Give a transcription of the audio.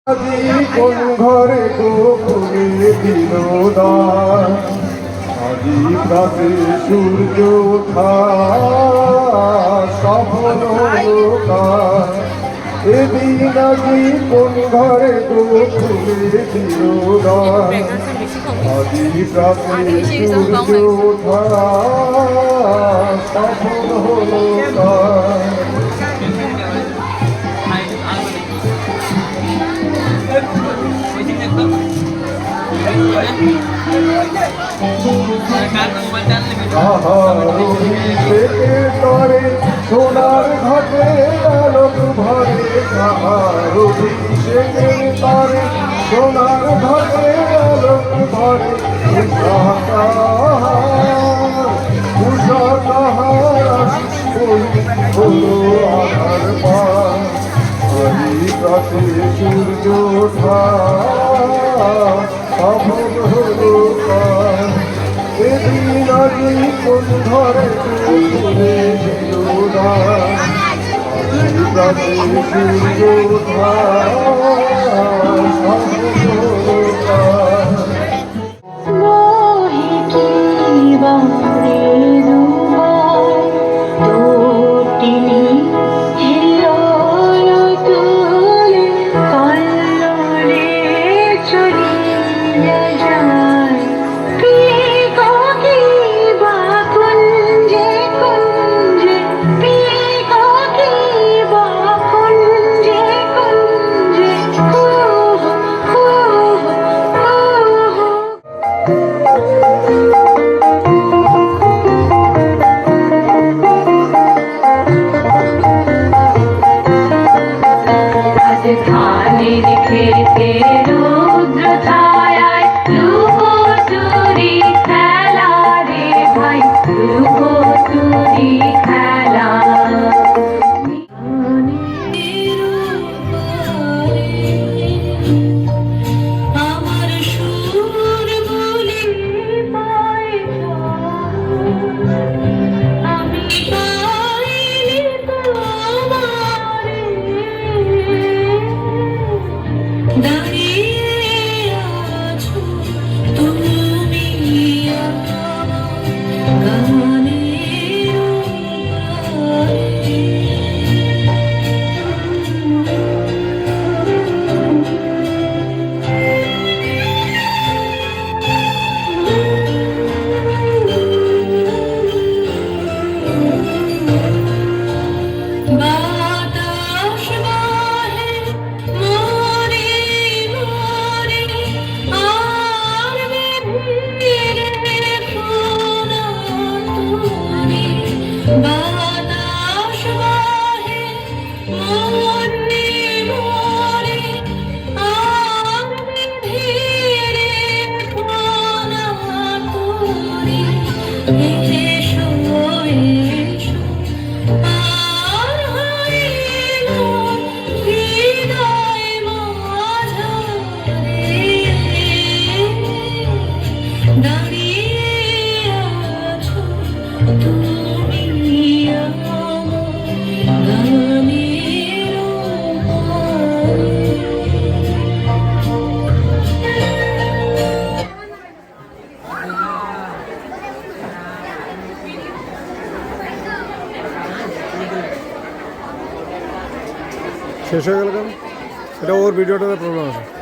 আজি কোন ঘরে গো খুলে দিল দ্বার, আজি প্রাতে সূর্য ওঠা সফল হলো কার। এদিন আজি কোন ঘরে গো খুলে দিল দ্বার, আজি প্রাতে সূর্য ওঠা সফল হলো কার। সোনার ঘটে আলোক ভরে, অভিষেকের তরে সোনার ঘটে আলোক ভরে, হলো আধার পার। আজি প্রাতে সূর্য ওঠা সফল হলো কার। এদিন আজি কোন ঘরে খুলে দিল দ্বার, আজি প্রাতে সূর্য ওঠা সফল হলো কার। শেষ হয়ে গেল কেন? এটা ওর ভিডিওটাতে প্রবলেম আছে।